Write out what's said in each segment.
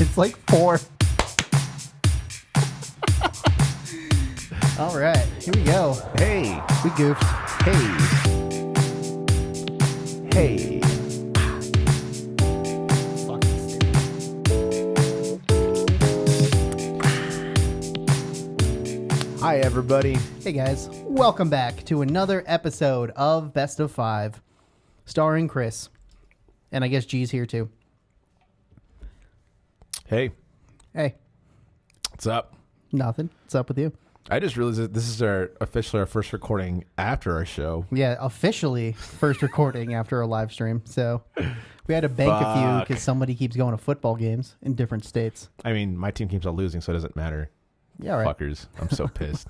It's like 4. All right, here we go. Hey. We goofed. Hey. Hey. Fucking stupid. Hi, everybody. Hey guys, welcome back to another episode of Best of 5, starring Chris, and I guess G's here too. Hey. Hey, What's up? nothing. What's up with you? I just realized that this is officially our first recording after our show. Yeah, officially first recording after a live stream. So we had to bank a few because somebody keeps going to football games in different states. I mean, my team keeps on losing, so it doesn't matter. Yeah, right. Fuckers. I'm so pissed.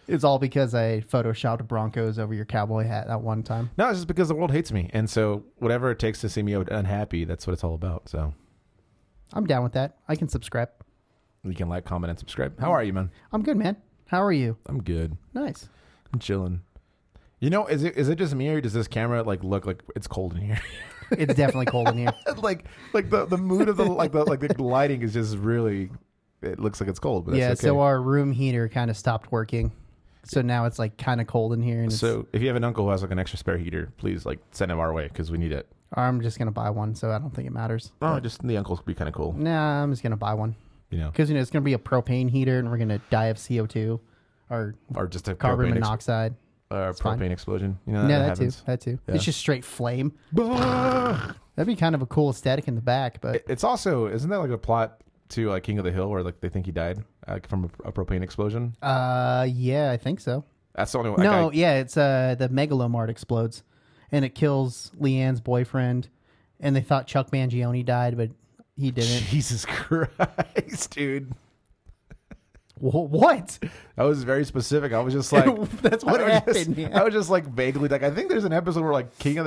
It's all because I photoshopped Broncos over your cowboy hat that one time. No, it's just because the world hates me. And so whatever it takes to see me unhappy, that's what it's all about. So I'm down with that. I can subscribe. you can like, comment, and subscribe. How are you, man? I'm good, man. How are you? I'm good. Nice. I'm chilling. You know, is it just me or does this camera like look like it's cold in here? It's definitely cold in here. like the mood of the the lighting is just really. It looks like it's cold, but Yeah, that's okay. so our room heater kind of stopped working. So now it's like kind of cold in here. And So if you have an uncle who has like an extra spare heater, please like send him our way because we need it. I'm just going to buy one, so I don't think it matters. Oh, just the uncles would be kind of cool. Nah, I'm just going to buy one. You know, Because, it's going to be a propane heater, and we're going to die of CO2 or just a carbon propane monoxide. propane explosion. You know, No, that that happens. too. Yeah. It's just straight flame. Bah! That'd be kind of a cool aesthetic in the back, but It's also, isn't that like a plot to like King of the Hill where like they think he died from a propane explosion? yeah, I think so. That's the only one. No, yeah, it's the Megalomart explodes, and it kills Leanne's boyfriend, and they thought Chuck Mangione died, but he didn't. Jesus Christ, dude. What? That was very specific. I was just like, That's what happened. I was just like vaguely like, I think there's an episode where like King of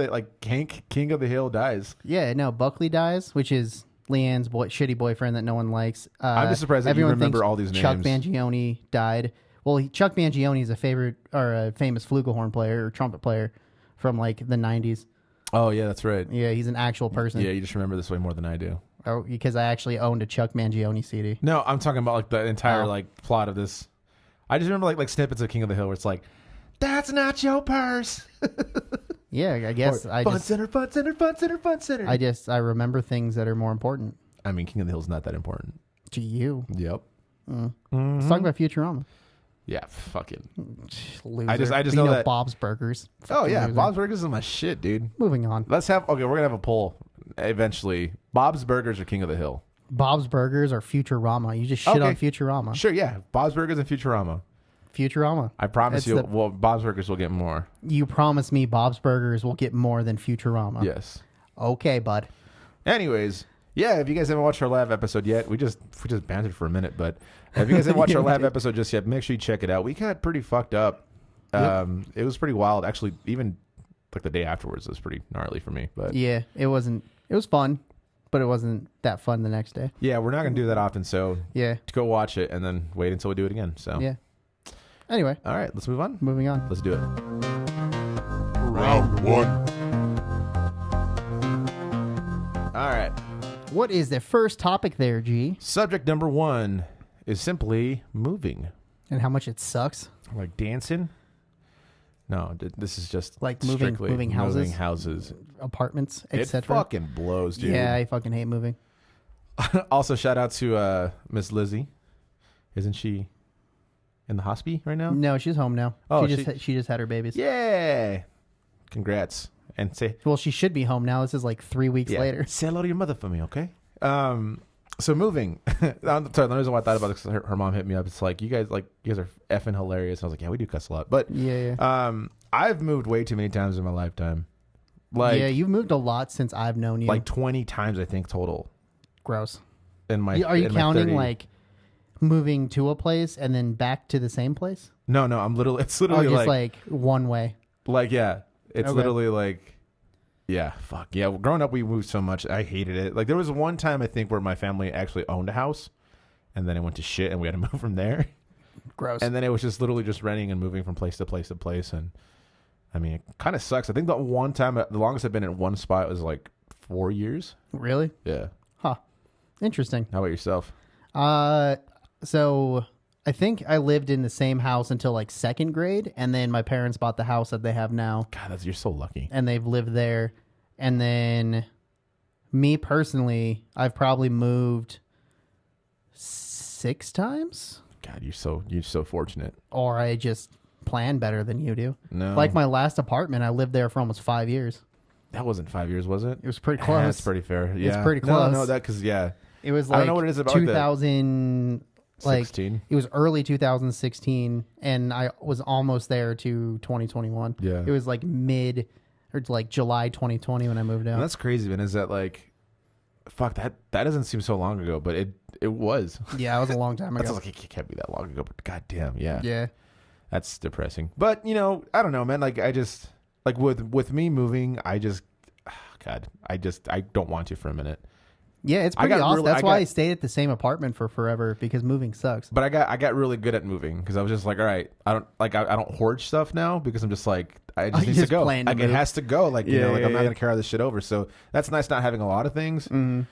the Hill dies. Yeah, no, Buckley dies, which is Leanne's shitty boyfriend that no one likes. I'm just surprised that you everyone remember thinks all these Chuck names. Mangione died. Well, Chuck Mangione is a famous flugelhorn player or trumpet player from like the 90s. Oh yeah, that's right. Yeah, he's an actual person. Yeah, you just remember this way more than I do. Oh, because I actually owned a Chuck Mangione CD. No, I'm talking about like the entire like plot of this. I just remember like snippets of King of the Hill where it's like, "That's not your purse." Yeah, I guess Fun center. I remember things that are more important I mean, King of the Hill's not that important. to you. Yep. Let's talk about Futurama. Yeah, fucking. Loser. I just But know that Bob's Burgers. Oh Fucking yeah, loser. Bob's Burgers is my shit, dude. Moving on. We're gonna have a poll eventually. Bob's Burgers or King of the Hill? Bob's Burgers or Futurama? You just shit Okay. on Futurama. Sure, yeah. Bob's Burgers and Futurama. Futurama. I promise It's you, the- well, Bob's Burgers will get more. You promise me Bob's Burgers will get more than Futurama. Yes. Okay, bud. Anyways, yeah, if you guys haven't watched our live episode yet, we just bantered for a minute, but if you guys haven't watched our live episode just yet, make sure you check it out. We got pretty fucked up. It was pretty wild. Actually, even like the day afterwards was pretty gnarly for me. But Yeah, it was fun, but it wasn't that fun the next day. yeah, we're not gonna do that often, so Yeah. go watch it and then wait until we do it again. So Yeah. Anyway, all right, let's move on. moving on. Let's do it. Round one. All right. What is the first topic there, G? Subject number 1 is simply moving. And how much it sucks? Like dancing? No, this is just Like strictly moving houses? Moving houses. Apartments, It etc. fucking blows, dude. Yeah, I fucking hate moving. Also, shout out to Miss Lizzie. Isn't she in the hospital right now? No, she's home now. Oh, she just had her babies. Yeah. Congrats. And say Well, she should be home now. This is like 3 weeks later. Say hello to your mother for me, okay? So moving. The reason why I thought about it is her mom hit me up. It's like you guys are effing hilarious. I was like, yeah, we do cuss a lot, but Yeah. I've moved way too many times in my lifetime. Like Yeah, you've moved a lot since I've known you. like 20 times I think total. Gross. In my Are you in my counting 30 like moving to a place and then back to the same place? No, it's Or literally just like one way? yeah, it's Okay. literally like yeah, fuck. Yeah, growing up we moved so much. I hated it. Like there was one time I think where my family actually owned a house and then it went to shit and we had to move from there. Gross. And then it was just literally just renting and moving from place to place to place. And I mean, it kind of sucks. I think the one time, the longest I've been in one spot was like 4 years. Really? Yeah. Huh. Interesting. How about yourself? So I think I lived in the same house until like second grade, and then my parents bought the house that they have now. God, you're so lucky. And they've lived there. And then me personally, I've probably moved 6 times. God, you're so fortunate. Or I just plan better than you do. No. Like my last apartment, I lived there for almost 5 years. That wasn't 5 years, was it? It was pretty close. That's pretty fair. Yeah. It's pretty close. No, that because it was like I don't know what it is about 2000. Like 16. It was early 2016, and I was almost there to 2021. Yeah. It was like mid or like July 2020 when I moved out. And that's crazy, man. Is that like, fuck that doesn't seem so long ago, but it was. Yeah, it was a long time ago. That's like it can't be that long ago, but goddamn, yeah. Yeah. That's depressing. But I don't know, man. Like I just like with me moving, I don't want to for a minute. Yeah, it's pretty awesome. That's why I stayed at the same apartment for forever, because moving sucks. But I got really good at moving because I was just like, all right, I don't hoard stuff now because I'm just like, I just need to go. Like it has to go. Like I'm not gonna carry this shit over. So that's nice not having a lot of things. Mm-hmm.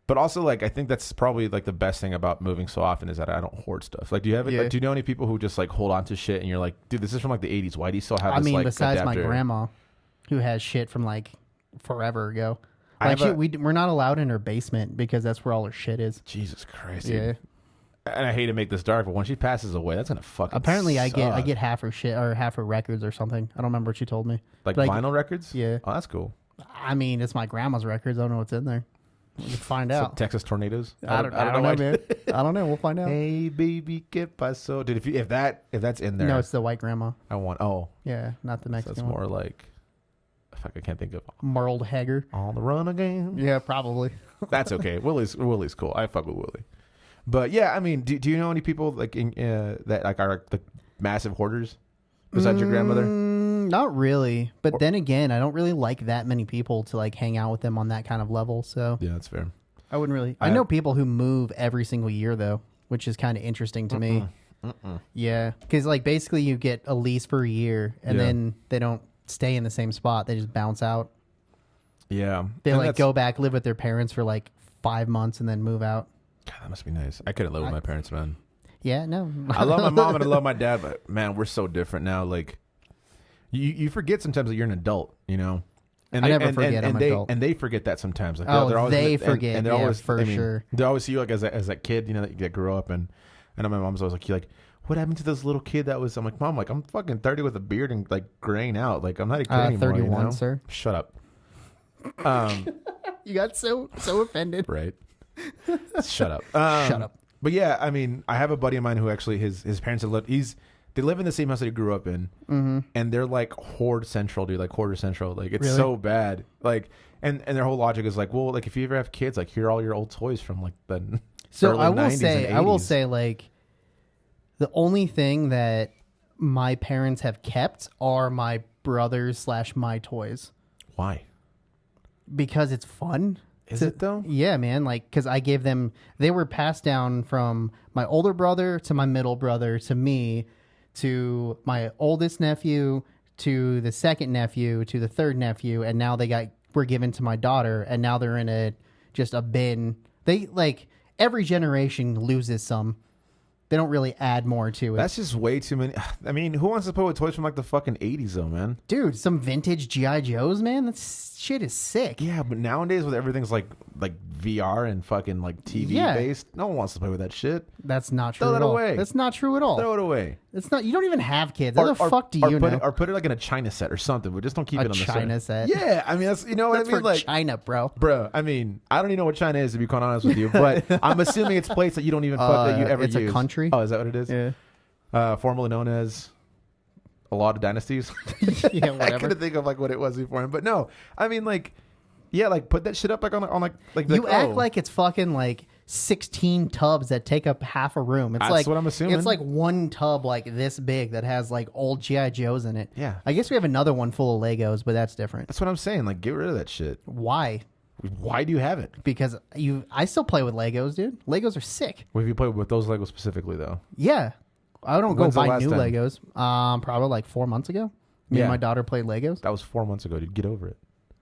But also, like, I think that's probably like the best thing about moving so often is that I don't hoard stuff. Like, do you have it? Yeah. Like, do you know any people who just like hold on to shit and you're like, dude, this is from like the 80s. Why do you still have this? Like, besides adapter? my grandma, who has shit from like forever ago. Like we're not allowed in her basement because that's where all her shit is. Jesus Christ. Yeah. Dude. And I hate to make this dark, but when she passes away, that's gonna fucking. Apparently, suck. I get half her shit or half her records or something. I don't remember what she told me. Like vinyl records. Yeah. Oh, that's cool. I mean, it's my grandma's records. I don't know what's in there. We'll find out. Texas tornadoes. I don't know, man. I don't know. We'll find out. Hey, baby, que paso? Dude, if that's in there, No, it's the white grandma. I want. Oh, Yeah, not the Mexican. so that's more like. Fuck, I can't think of. Merled Hager. On the run again. Yeah, probably. That's okay. Willie's cool. I fuck with Willie. But yeah, I mean, do you know any people like that like are the massive hoarders besides your grandmother? Not really. But then again, I don't really like that many people to like hang out with them on that kind of level. So Yeah, that's fair. I wouldn't really. I know people who move every single year though, which is kind of interesting to me. Yeah, because like basically you get a lease for a year, and then they don't stay in the same spot. They just bounce out. Yeah, They like go back, live with their parents for like 5 months, and then move out. God, that must be nice. I couldn't live with my parents, man. Yeah, no. I love my mom and I love my dad, but man, we're so different now. Like, you forget sometimes that you're an adult, And I never forget I'm an adult. And they forget that sometimes. Like, Oh, they're always they gonna- forget, and they're yeah, always, for sure. They always see you like as that kid, that grew up, and I know my mom's always like, what happened to this little kid that was? I'm like, Mom, like I'm fucking 30 with a beard and like graying out. Like I'm not a kid anymore. 31, sir. Shut up. You got so offended. Right. Shut up. Shut up. But yeah, I mean, I have a buddy of mine who actually his parents have lived. They live in the same house that he grew up in, and they're like hoard central, dude. Like hoarder central. Like it's so bad. Like and their whole logic is like, well, like if you ever have kids, like here are all your old toys from like the. So early I will 90s say, and 80s. like the only thing that my parents have kept are my brothers / my toys, Why? because it's fun. Is it though? Yeah, man. Like, because I gave them, they were passed down from my older brother to my middle brother to me to my oldest nephew to the second nephew to the third nephew, and now were given to my daughter, and now they're in just a bin. They like every generation loses some. They don't really add more to it. That's just way too many. I mean, who wants to play with toys from like the fucking 80s though, man? Dude, some vintage G.I. Joes, man. That shit is sick. Yeah, but nowadays with everything's like VR and fucking like TV based, no one wants to play with that shit. That's not true Throw at that all. away. That's not true at all. Throw it away. It's not. You don't even have kids. How the fuck do you know? Or put it like in a China set or something, but just don't keep it on the China set. Yeah, I mean that's what That's I mean. for Like China, bro. I mean, I don't even know what China is to be quite honest with you, but I'm assuming it's a place that you don't even fuck that you ever it's use. a country. Oh, is that what it is? Yeah. Formerly known as a lot of dynasties. Yeah, I whatever. couldn't think of like what it was before him, but no, I mean like, yeah, like put that shit up like on You act like it's fucking like 16 tubs that take up half a room. It's That's like what I'm assuming. It's like one tub like this big that has like old G.I. Joes in it. Yeah. I guess we have another one full of Legos, but that's different. That's what I'm saying. Like, get rid of that shit. Why? Why do you have it? Because I still play with Legos, dude. Legos are sick. What have you played with those Legos specifically though? Yeah. I don't When's go the buy last new time? Legos. Probably like 4 months ago. Me and my daughter played Legos. That was 4 months ago, dude. Get over it.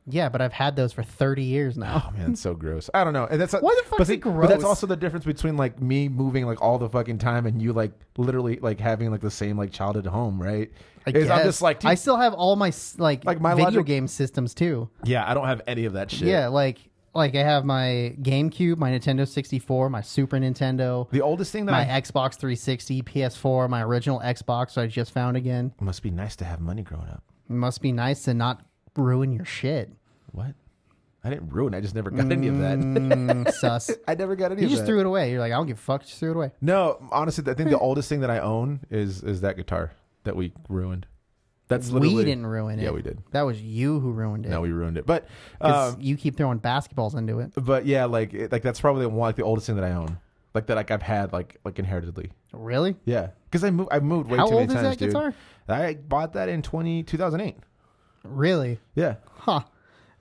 Yeah, but I've had those for 30 years now. Oh man, it's so gross. I don't know. And that's Why the fuck is it gross? But that's also the difference between like me moving like all the fucking time and you like literally like having like the same like childhood home, right? I guess. I'm just like, dude, I still have all my like my video game systems too. Yeah, I don't have any of that shit. Yeah, like I have my GameCube, my Nintendo 64, my Super Nintendo. The oldest thing that my Xbox 360, PS4, my original Xbox I just found again. It must be nice to have money growing up. It must be nice to not ruin your shit. What? I didn't ruin it. I just never got any of that. Sus. I never got any of that. You just threw it away. You're like, I don't give a fuck. Just threw it away. No, honestly, I think the oldest thing that I own is that guitar that we ruined. That's literally... We didn't ruin it. Yeah, we did. That was you who ruined it. No, we ruined it. But you keep throwing basketballs into it. But yeah, like that's probably the oldest thing that I own. Like that, like I've had like inheritedly. Really? Yeah, because I moved way How too many old is times, that dude. guitar? I bought that in 2008. Really? Yeah. Huh.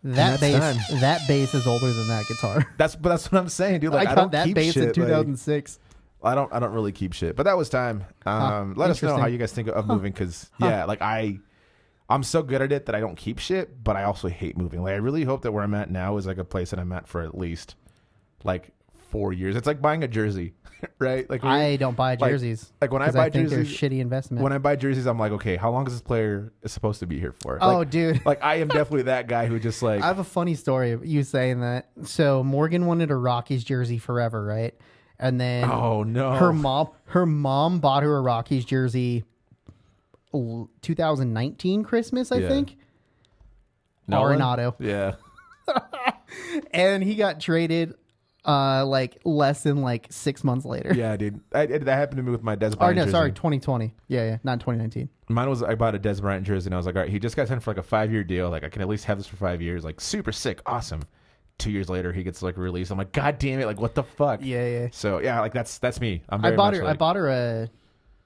That bass is older than that guitar. That's what I'm saying, dude. Like I got don't that keep bass shit, in 2006. Like, I don't really keep shit, but that was time. Let us know how you guys think of moving, because yeah, like I'm so good at it that I don't keep shit, but I also hate moving. Like I really hope that where I'm at now is like a place that I'm at for at least like 4 years. It's like buying a jersey, right? Like I don't buy jerseys. Like when I buy jerseys, they're shitty investment. When I buy jerseys, I'm like, okay, how long is this player supposed to be here for? Oh, like, dude. Like I am definitely that guy who just like. I have a funny story of you saying that. So Morgan wanted a Rockies jersey forever, right? And then oh no, her mom bought her a Rockies jersey 2019 Christmas, I think. Arenado. Yeah. And he got traded like less than like 6 months later. Yeah, dude. That happened to me with my Des Or Bryant no, jersey. sorry, 2020. Yeah, not 2019. Mine was, I bought a Des Bryant jersey and I was like, all right, he just got signed for like a 5-year deal. Like I can at least have this for 5 years. Like super sick. Awesome. 2 years later, he gets like released. I'm like, God damn it. Like what the fuck? Yeah. So yeah, like that's me. I bought her a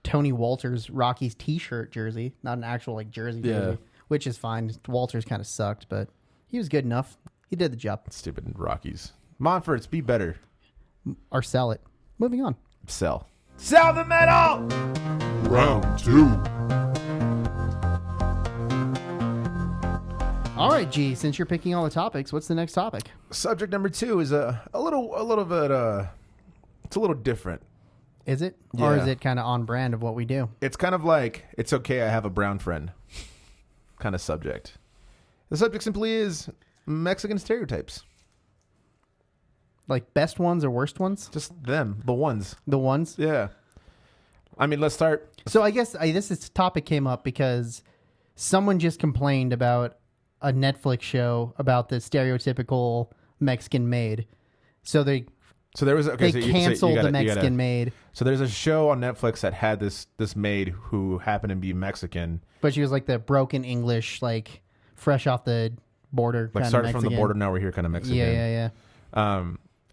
Tony Walters Rockies t-shirt jersey, not an actual like jersey jersey, which is fine. Walters kind of sucked, but he was good enough. He did the job. Stupid Rockies. Monforts, be better. Or sell it. Moving on. Sell the metal! Round 2. All right, G, since you're picking all the topics, what's the next topic? Subject number 2 is a little bit it's a little different. Is it? Yeah. Or is it kind of on brand of what we do? It's kind of like, it's okay, I have a brown friend kind of subject. The subject simply is Mexican stereotypes. Like best ones or worst ones? Just them, the ones. The ones? Yeah. I mean, let's start. So I guess this topic came up because someone just complained about a Netflix show about the stereotypical Mexican maid. So there was canceled the Mexican maid. So there's a show on Netflix that had this maid who happened to be Mexican, but she was like the broken English, like fresh off the border, like started from the border, now we're here kind of Mexican. Yeah.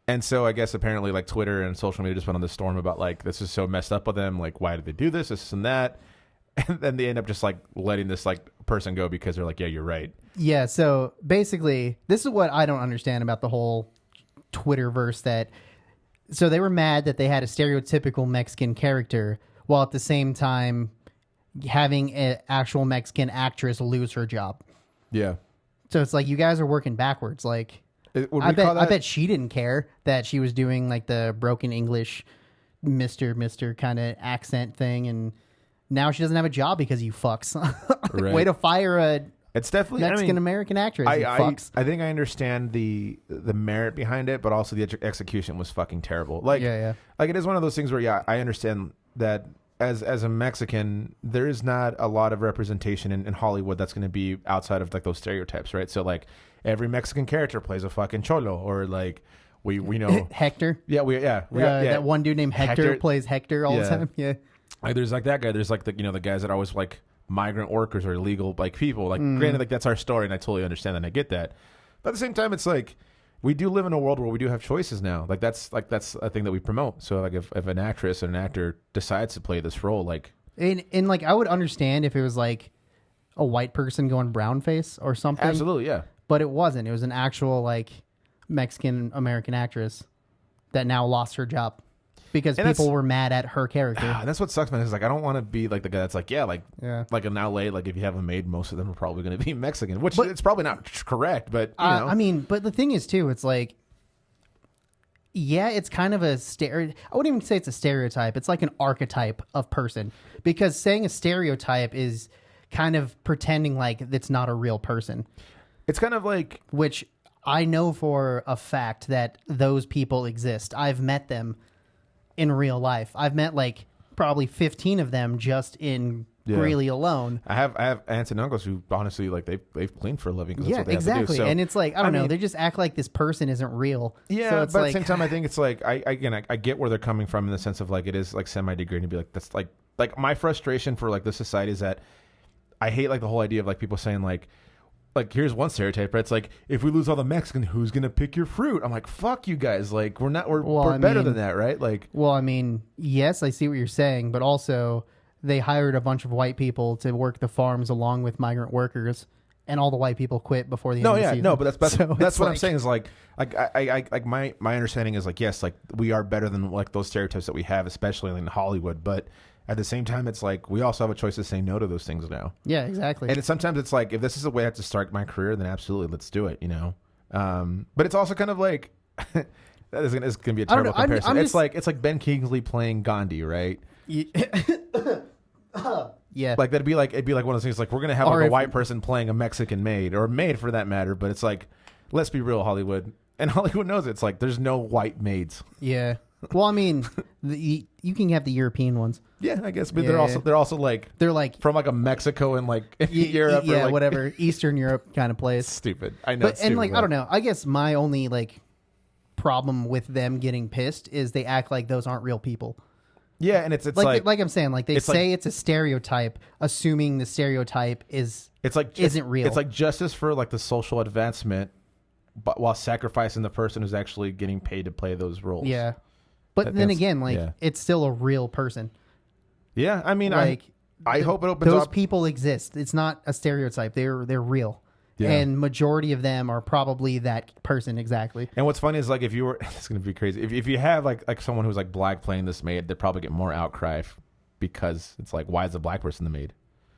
And so I guess apparently like Twitter and social media just went on the storm about like, this is so messed up with them. Like, why did they do this and that? And then they end up just like letting this like person go because they're like, yeah, you're right. Yeah. So basically, this is what I don't understand about the whole Twitterverse. So they were mad that they had a stereotypical Mexican character while at the same time having an actual Mexican actress lose her job. Yeah. So it's like you guys are working backwards. Like, I bet she didn't care that she was doing like the broken English Mr. kind of accent thing, and now she doesn't have a job because you fucks. Right. Way to fire a it's definitely Mexican American actress. I think I understand the merit behind it, but also the execution was fucking terrible. Like, like it is one of those things where I understand that as a Mexican, there is not a lot of representation in Hollywood that's going to be outside of like those stereotypes, right? So like every Mexican character plays a fucking cholo, or like we know Hector. That one dude named Hector plays Hector all the time. Yeah, like there's like that guy. There's like the guys that are always like migrant workers or illegal like people. Like granted, like that's our story, and I totally understand that and I get that. But at the same time, it's like we do live in a world where we do have choices now. Like that's a thing that we promote. So like if an actress or an actor decides to play this role, like and like I would understand if it was like a white person going brown face or something. Absolutely, yeah. But it wasn't. It was an actual like Mexican American actress that now lost her job. because And people were mad at her character. And that's what sucks, man. Is like I don't want to be like the guy that's like, like in LA, like if you have a maid, most of them are probably going to be Mexican, which it's probably not correct, but you know. I mean, but the thing is too, it's like, yeah, it's kind of a I wouldn't even say it's a stereotype. It's like an archetype of person, because saying a stereotype is kind of pretending like it's not a real person. It's kind of like, which I know for a fact that those people exist. I've met them in real life. I've met like probably 15 of them just in Greeley alone. I have aunts and uncles who honestly like they've cleaned for a living. Cause yeah, that's what they exactly. have to do. So, and it's like I mean, they just act like this person isn't real. Yeah, so it's but like, at the same time, I think it's like I get where they're coming from in the sense of like it is like semi-degrading to be like that's like my frustration for like the society is that I hate like the whole idea of like people saying like here's one stereotype, but it's like if we lose all the Mexicans, who's gonna pick your fruit? I'm like, fuck you guys, like we're better than that, right? Like, well, I mean, yes, I see what you're saying, but also they hired a bunch of white people to work the farms along with migrant workers, and all the white people quit before the end of the season. But that's So what it's I'm saying is like my understanding is like yes, like we are better than like those stereotypes that we have, especially in Hollywood, but at the same time, it's like we also have a choice to say no to those things now. Yeah, exactly. And sometimes it's like if this is the way I have to start my career, then absolutely, let's do it. You know, but it's also kind of like that is going to be a terrible comparison. It's like Ben Kingsley playing Gandhi, right? Yeah, like it'd be like one of those things. Like we're going to have like a white person playing a Mexican maid or a maid for that matter. But it's like, let's be real, Hollywood, and Hollywood knows it. It's like there's no white maids. Yeah. Well, I mean, you can have the European ones. Yeah, I guess, but they're also like from like a Mexico and like Europe, yeah, or like, whatever Eastern Europe kind of place. Stupid, I know. But and like I don't know. I guess my only like problem with them getting pissed is they act like those aren't real people. Yeah, and it's like I'm saying, like they say it's a stereotype, assuming the stereotype isn't real. It's like justice for like the social advancement, but while sacrificing the person who's actually getting paid to play those roles. Yeah. But then again, it's still a real person. Yeah, I mean, I hope it opens those up. Those people exist. It's not a stereotype. They're real. Yeah. And majority of them are probably that person exactly. And what's funny is like if you were, it's going to be crazy. If you have like someone who's like black playing this maid, they'd probably get more outcry because it's like, why is the black person the maid?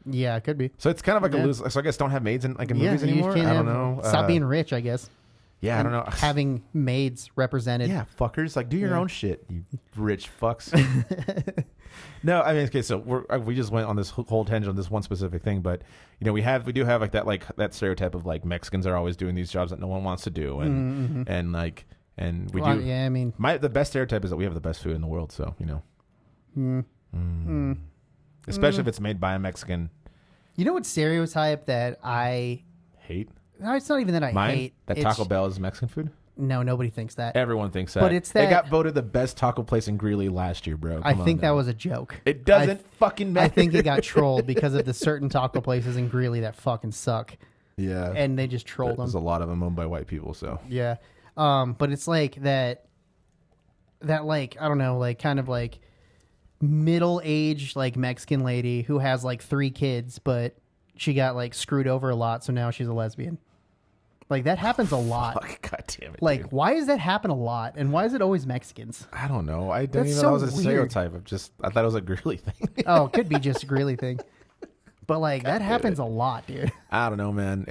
Yeah, it could be. So it's kind of like a lose. So I guess don't have maids in movies anymore. I don't know. Stop being rich, I guess. Yeah, I don't know. Having maids represented. Yeah, fuckers. Like, do your own shit, you rich fucks. No, I mean, okay, so we just went on this whole tangent on this one specific thing, but you know, we do have like that stereotype of like Mexicans are always doing these jobs that no one wants to do, and we do. Yeah, I mean, the best stereotype is that we have the best food in the world. So you know, especially if it's made by a Mexican. You know what stereotype that I hate? No, it's not even that I hate. That Taco Bell is Mexican food? No, nobody thinks that. Everyone thinks that. But it's that... It got voted the best taco place in Greeley last year, bro. I think that was a joke. It doesn't fucking matter. I think it got trolled because of the certain taco places in Greeley that fucking suck. Yeah. And they just trolled them. There's a lot of them owned by white people, so. Yeah. But it's like that like, I don't know, like kind of like middle-aged like Mexican lady who has like 3 kids, but she got like screwed over a lot, so now she's a lesbian. Like that happens a lot. God damn it! Like, dude. Why does that happen a lot? And why is it always Mexicans? I don't know. I didn't even know that was a stereotype. I thought it was a Greeley thing. Oh, it could be just a Greeley thing. But like that happens a lot, dude. I don't know, man.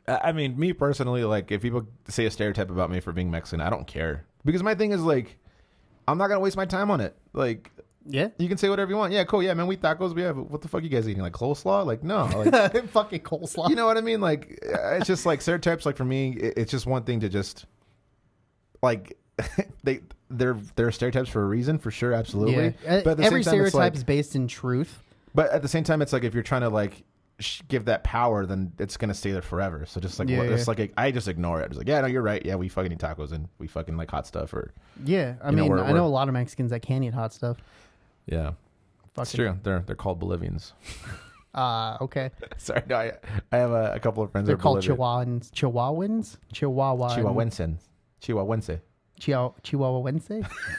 I mean, me personally, like if people say a stereotype about me for being Mexican, I don't care because my thing is like, I'm not gonna waste my time on it. Like. Yeah, you can say whatever you want. Yeah, cool. Yeah, man, we tacos. We have what the fuck you guys eating? Like coleslaw? Like no, like, fucking coleslaw. You know what I mean? Like it's just like stereotypes. Like for me, it's just one thing to just like they're stereotypes for a reason, for sure, absolutely. Yeah. But every stereotype is based in truth. But at the same time, it's like if you're trying to like give that power, then it's gonna stay there forever. So just like it's like I just ignore it. It's like yeah, no, you're right. Yeah, we fucking eat tacos and we fucking like hot stuff. Or yeah, I mean, I know a lot of Mexicans that can eat hot stuff. Yeah, it's true. They're called Bolivians. Okay. Sorry, no, I have a couple of friends. They're called Chihuahuense. Chihuahuense.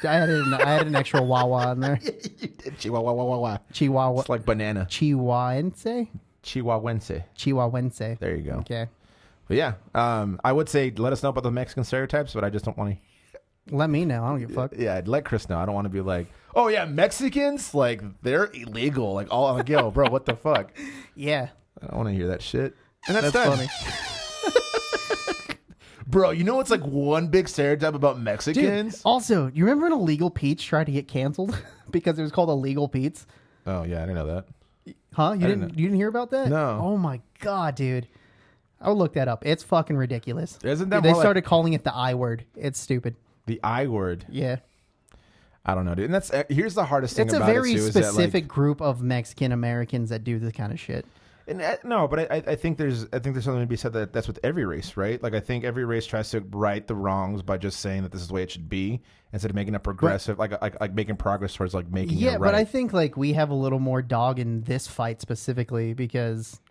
I had an extra wawa in there. You did Chihuahua. Chihuahua. It's like banana. Chihuahuense. There you go. Okay. But yeah, I would say let us know about the Mexican stereotypes, but I just don't want to. Let me know. I don't give a fuck. Yeah, I'd let Chris know. I don't want to be like, oh yeah, Mexicans, like they're illegal. Like all I'm like, yo, bro, what the fuck? Yeah. I don't want to hear that shit. And that's funny. Bro, you know what's like one big stereotype about Mexicans? Dude, also, you remember when Illegal Pete's tried to get canceled because it was called Illegal Pete's? Oh yeah, I didn't know that. Huh? You didn't hear about that? No. Oh my god, dude. I would look that up. It's fucking ridiculous. Isn't that They more started calling it the I word. It's stupid. The I word? Yeah. I don't know, dude. And that's here's the hardest thing It's a about very it too, specific is that, like, group of Mexican Americans that do this kind of shit. And no, but I think there's something to be said that's with every race, right? Like I think every race tries to right the wrongs by just saying that this is the way it should be instead of making it progressive, like making progress towards like making it right. But I think like we have a little more dog in this fight specifically because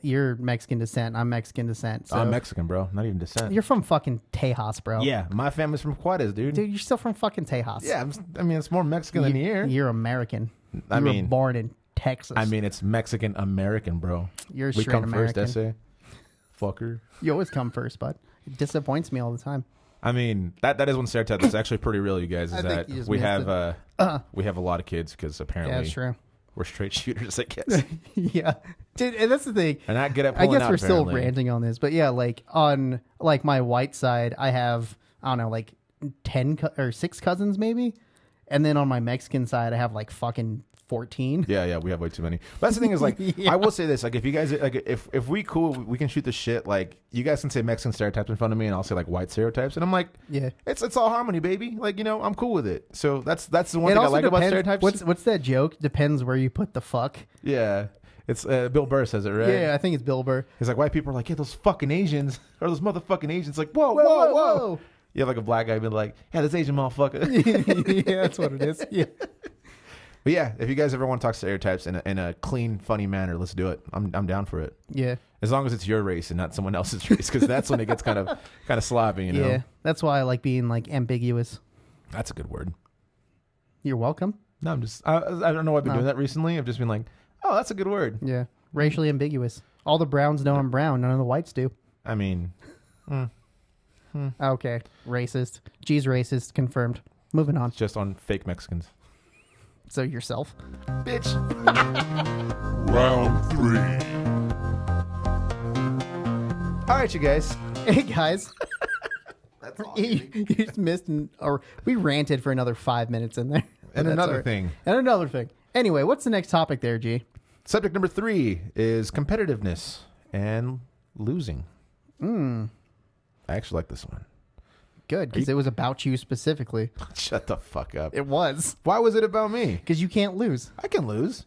you're Mexican descent, I'm Mexican descent. So I'm Mexican, bro. Not even descent. you're from fucking Tejas, bro. Yeah, my family's from Juarez, dude. Dude, you're still from fucking Tejas. Yeah, I mean it's more Mexican than here. You're American. I You were mean- born in Texas. I mean, it's Mexican American, bro. You're we straight come American. first, essay. Fucker. You always come first, bud. It disappoints me all the time. I mean, that is one stereotype that's actually pretty real, you guys. Is I think that you just we missed have we have a lot of kids because apparently Yeah, that's true. we're straight shooters, I guess. Yeah, dude, and that's the thing. And not good at I pulling guess out, we're still apparently. ranting on this, but yeah, like on like my white side, I have I don't know, like 6 cousins maybe, and then on my Mexican side, I have like fucking 14. Yeah, we have way too many. But that's the thing is, like, Yeah. I will say this: like, if you guys like, if we cool, we can shoot the shit. Like, you guys can say Mexican stereotypes in front of me, and I'll say like white stereotypes, and I'm like, Yeah. it's all harmony, baby. Like, you know, I'm cool with it. So that's the one It thing I also like about depends- stereotypes. What's that joke? Depends where you put the fuck. Yeah, it's Bill Burr says it, right? Yeah, I think it's Bill Burr. He's like, white people are like, yeah, those fucking Asians or those motherfucking Asians. Like, whoa, Whoa, whoa, whoa, whoa. whoa. You have like a black guy being like, yeah, this Asian motherfucker. Yeah, that's what it is. Yeah. But yeah, if you guys ever want to talk stereotypes in a clean, funny manner, let's do it. I'm down for it. Yeah. As long as it's your race and not someone else's race, because that's when it gets kind of sloppy, you know. Yeah. That's why I like being like ambiguous. That's a good word. You're welcome. No, I'm just I don't know why I've been doing that recently. I've just been like, oh, that's a good word. Yeah. Racially ambiguous. All the browns know I'm brown. None of the whites do. I mean, Okay. Racist. G's racist. Confirmed. Moving on. it's just on fake Mexicans. So yourself. Bitch. Round 3. All right, you guys. Hey, guys. That's all. You just missed or we ranted for another 5 minutes in there. And That's another all right. thing. And another thing. Anyway, what's the next topic there, G? Subject number 3 is competitiveness and losing. I actually like this one. Good, because it was about you specifically. Shut the fuck up. It was. Why was it about me? Because you can't lose. I can lose.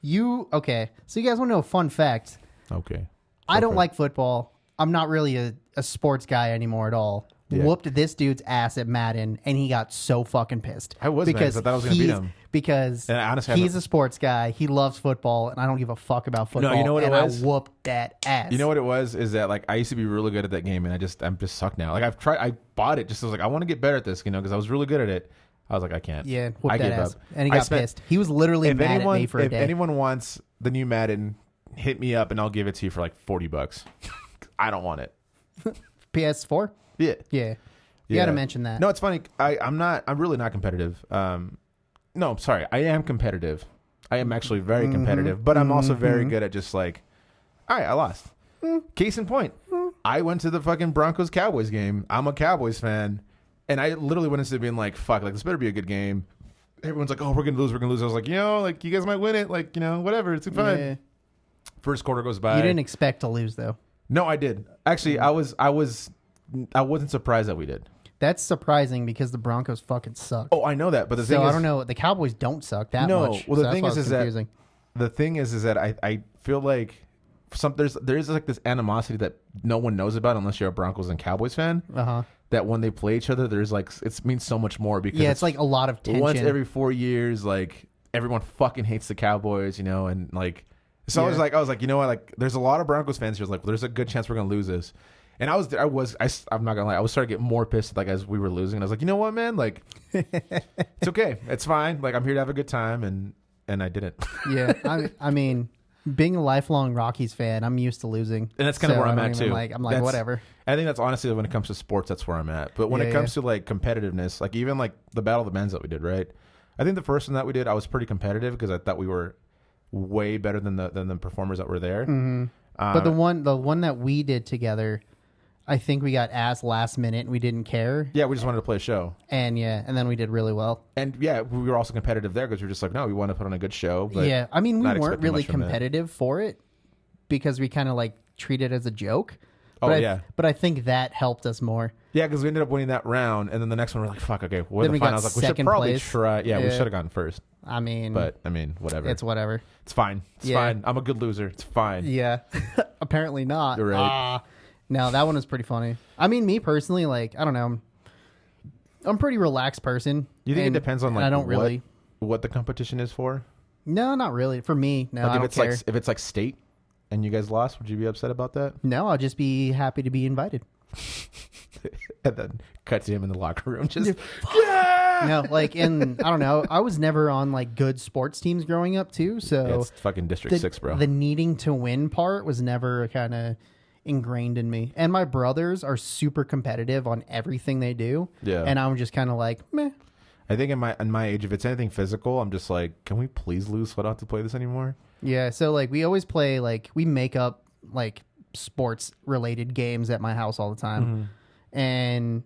Okay. So you guys want to know a fun fact? Okay. I don't like football. I'm not really a sports guy anymore at all. Yeah. Whooped this dude's ass at Madden, and he got so fucking pissed. I was mad 'cause I thought I was gonna beat he's- him. Because And I honestly he's haven't- a sports guy. He loves football, and I don't give a fuck about football. you know what it and was? I whooped that ass. You know what it was? Is that like I used to be really good at that game, and I'm just sucked now. Like I bought it just I was like I want to get better at this, you know, because I was really good at it. I was like I can't. Yeah, whooped I that gave ass. up. And he I got spent- pissed. He was literally mad at me for a if day. anyone wants the new Madden, hit me up and I'll give it to you for like $40. I don't want it. PS4? Yeah. Yeah. You got to mention that. No, it's funny. I'm really not competitive. No, sorry. I am competitive. I am actually very competitive, but I'm also very good at just like, all right, I lost. Case in point, I went to the fucking Broncos Cowboys game. I'm a Cowboys fan, and I literally went into being like, fuck, like this better be a good game. Everyone's like, oh, we're gonna lose. I was like, like you guys might win it. Like, whatever. It's fine. Yeah. First quarter goes by. You didn't expect to lose, though. No, I did. Actually, I wasn't surprised that we did. That's surprising because the Broncos fucking suck. Oh, I know that, but the thing So is, I don't know. The Cowboys don't suck that much. Well, so the thing that's why is it's confusing. the thing is that I feel like there's like this animosity that no one knows about unless you're a Broncos and Cowboys fan. That when they play each other, there's like it means so much more because Yeah, it's like a lot of tension. once every 4 years, like everyone fucking hates the Cowboys, and like so Yeah. I was like, you know what, like there's a lot of Broncos fans here. Like, there's a good chance we're gonna lose this. And I'm not gonna lie, I was starting to get more pissed like as we were losing. And I was like, you know what, man, like it's okay, it's fine. Like I'm here to have a good time, and I didn't. Yeah, I mean, Being a lifelong Rockies fan, I'm used to losing. And that's kind of where I'm at too. I'm like, whatever. I think that's honestly when it comes to sports, that's where I'm at. But when it comes to like competitiveness, like even like the Battle of the Bands that we did, right? I think the first one that we did, I was pretty competitive because I thought we were way better than the performers that were there. Mm-hmm. But the one that we did together, I think we got asked last minute and we didn't care. Yeah, we just wanted to play a show. And then we did really well. And yeah, we were also competitive there because we were just like, no, we want to put on a good show. But yeah, I mean, we weren't really competitive for it because we kind of like treat it as a joke. But but I think that helped us more. Yeah, because we ended up winning that round, and then the next one we're like, fuck, okay, what are the finals? Like, we should probably try. Yeah, we should have gone first. I mean, whatever. It's whatever. It's fine. It's fine. I'm a good loser. It's fine. Yeah, apparently not. You're right. No, that one was pretty funny. I mean, me personally, like, I don't know. I'm a pretty relaxed person. You think it depends on like I don't really what the competition is for? No, not really. For me, no. Like I don't care. If it's like state and you guys lost, would you be upset about that? No, I'll just be happy to be invited. And then cut to him in the locker room. Just no, like I don't know. I was never on like good sports teams growing up too. So it's fucking District 6, bro. The needing to win part was never kind of ingrained in me. And my brothers are super competitive on everything they do. Yeah. And I'm just kind of like, meh. I think in my age, if it's anything physical, I'm just like, can we please lose so I don't have to play this anymore? Yeah. So like we always play like we make up like sports related games at my house all the time. Mm-hmm. And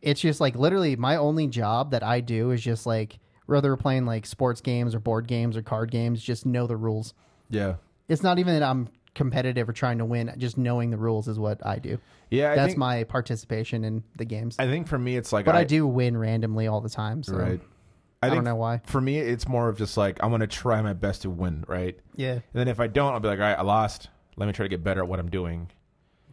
it's just like literally my only job that I do is just like whether we're playing like sports games or board games or card games, just know the rules. Yeah. It's not even that I'm competitive or trying to win. Just knowing the rules is what I do. Yeah. That's my participation in the games. I think for me, it's like, but I do win randomly all the time. So right. I don't know why. For me, it's more of just like, I'm going to try my best to win. Right. Yeah. And then if I don't, I'll be like, all right, I lost. Let me try to get better at what I'm doing.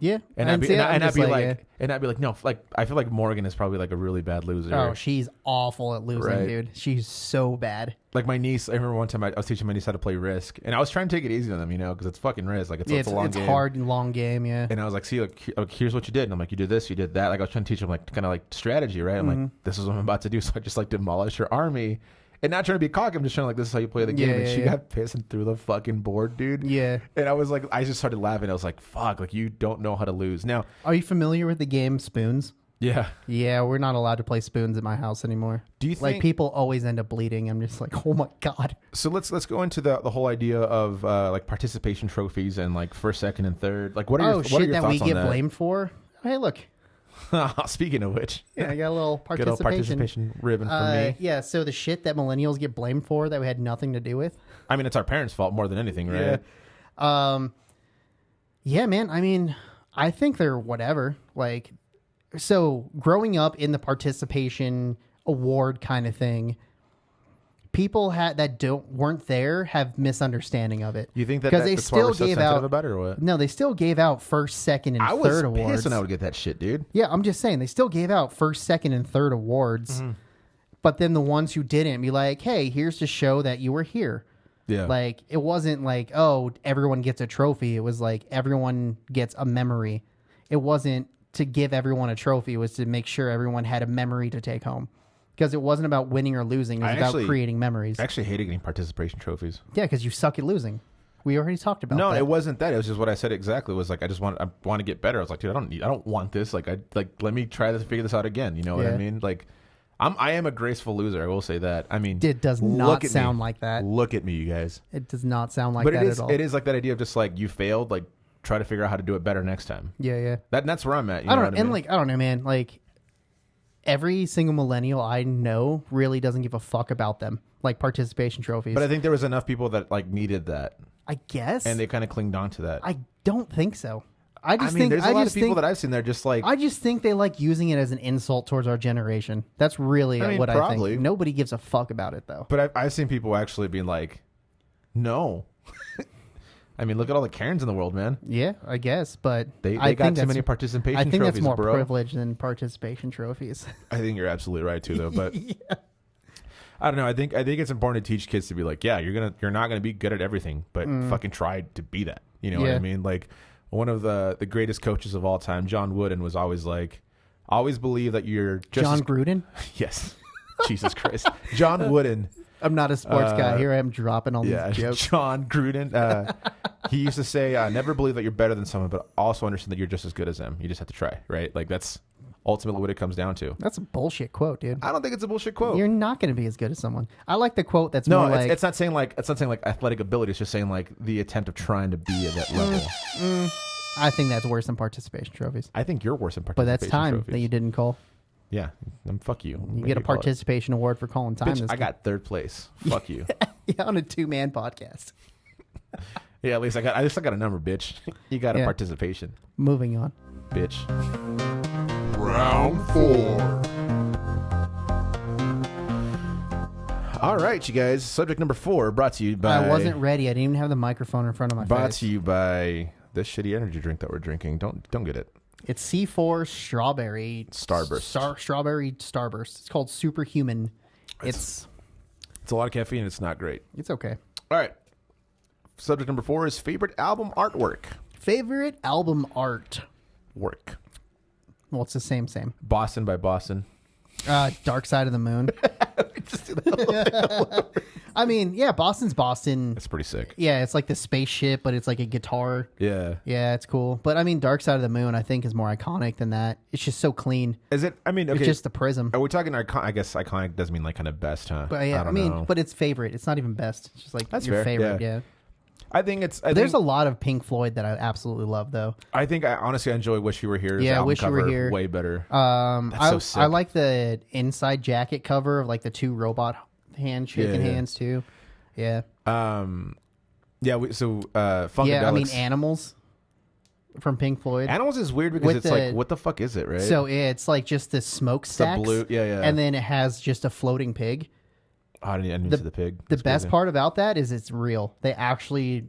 Yeah, and I'd be like, no, like I feel like Morgan is probably like a really bad loser. Oh, she's awful at losing, dude. She's so bad. Like my niece, I remember one time I was teaching my niece how to play Risk, and I was trying to take it easy on them, because it's fucking Risk. Like it's a long game. It's hard and long game, yeah. And I was like, see, like, here's what you did, and I'm like, you did this, you did that. Like I was trying to teach them like kind of like strategy, right? I'm like, this is what I'm about to do, so I just like demolish her army. And not trying to be cocky, I'm just trying to like, this is how you play the game. And she got pissed and threw the fucking board, dude. Yeah. And I was like, I just started laughing. I was like, fuck, like you don't know how to lose. Now, are you familiar with the game Spoons? Yeah. Yeah, we're not allowed to play Spoons at my house anymore. Do you think like people always end up bleeding? I'm just like, oh my God. So let's go into the whole idea of like participation trophies and like first, second, and third. Like what are your thoughts on that? Shit that we get blamed for? Hey, look. Speaking of which, I got a little participation. Good old participation ribbon for me. Yeah, so the shit that millennials get blamed for that we had nothing to do with. I mean, it's our parents' fault more than anything, right? Yeah, man. I mean, I think they're whatever. Like, so growing up in the participation award kind of thing, people weren't there have misunderstanding of it. You think that because they that's why still we're so gave sensitive out about it, or what? No, they still gave out first, second, and third awards. I was pissed when I would get that shit, dude. Yeah, I'm just saying they still gave out first, second, and third awards, but then the ones who didn't be like, "Hey, here's to show that you were here." Yeah, like it wasn't like, "Oh, everyone gets a trophy." It was like everyone gets a memory. It wasn't to give everyone a trophy. It was to make sure everyone had a memory to take home. Because it wasn't about winning or losing. It was about creating memories. I actually hated getting participation trophies. Yeah, because you suck at losing. We already talked about that. No, it wasn't that. It was just what I said exactly. It was like, I want to get better. I was like, dude, I don't want this. Like, let me try to figure this out again. You know what I mean? Like, I am a graceful loser. I will say that. I mean, it does not sound like that. Look at me, you guys. It does not sound like that at all. It is like that idea of just like, you failed, like, try to figure out how to do it better next time. Yeah. That's where I'm at. You know what I mean? Like, I don't know, man. Like, every single millennial I know really doesn't give a fuck about them, like participation trophies. But I think there was enough people that like needed that. I guess. And they kind of clinged on to that. I don't think so. I mean, there's a lot of people that I've seen there just like... I just think they like using it as an insult towards our generation. That's really what I think. Nobody gives a fuck about it, though. But I've seen people actually being like, no. I mean, look at all the Karens in the world, man. Yeah, I guess, but they got too many participation trophies, I think that's more privilege than participation trophies. I think you're absolutely right too, though. But I don't know. I think it's important to teach kids to be like, yeah, you're not gonna be good at everything, but fucking try to be that. You know what I mean? Like one of the greatest coaches of all time, John Wooden, was always like, always believe that you're just John Gruden. Yes, Jesus Christ, John Wooden. I'm not a sports guy. Here I am dropping all these jokes. John Gruden. He used to say, never believe that you're better than someone, but also understand that you're just as good as them. You just have to try, right? Like, that's ultimately what it comes down to. That's a bullshit quote, dude. I don't think it's a bullshit quote. You're not going to be as good as someone. I like the quote that's more like... it's not saying like athletic ability. It's just saying like the attempt of trying to be at that level. I think that's worse than participation trophies. I think you're worse than But participation that's time trophies. that you didn't call. Yeah, fuck you. You get a participation award for calling time. Bitch, I got third place. Fuck you. Yeah, on a 2-man podcast. Yeah, at least I got a number, bitch. You got a participation. Moving on. Bitch. Round 4. All right, you guys. Subject number 4 brought to you by... I wasn't ready. I didn't even have the microphone in front of my Brought face. to you by this shitty energy drink that we're drinking. Don't get it. It's C4 Strawberry... Starburst. Strawberry Starburst. It's called Superhuman. It's a lot of caffeine. It's not great. It's okay. All right. Subject number 4 is favorite album artwork. Favorite album art? Work. Well, it's the same. Boston by Boston. Dark Side of the Moon. I mean, yeah, Boston's Boston. That's pretty sick. Yeah, it's like the spaceship, but it's like a guitar. Yeah. Yeah, it's cool. But I mean, Dark Side of the Moon, I think, is more iconic than that. It's just so clean. Is it? I mean, okay. It's just the prism. Are we talking? I guess iconic doesn't mean like kind of best, huh? But yeah, I mean, but it's favorite. It's not even best. It's just like That's your fair, favorite. yeah. Yeah. I think it's. There's a lot of Pink Floyd that I absolutely love, though. I think I honestly enjoy "Wish You Were Here." Yeah, album Wish You Were cover Here. way better. That's so sick. I like the inside jacket cover of like the 2 robot hands shaking hands too. Yeah. Yeah. Funkadelics. Yeah, I mean Animals from Pink Floyd. Animals is weird because it's like, what the fuck is it, right? So it's like just the smokestacks. blue, yeah. And then it has just a floating pig. I didn't see the pig. The That's best crazy. part about that is it's real. They actually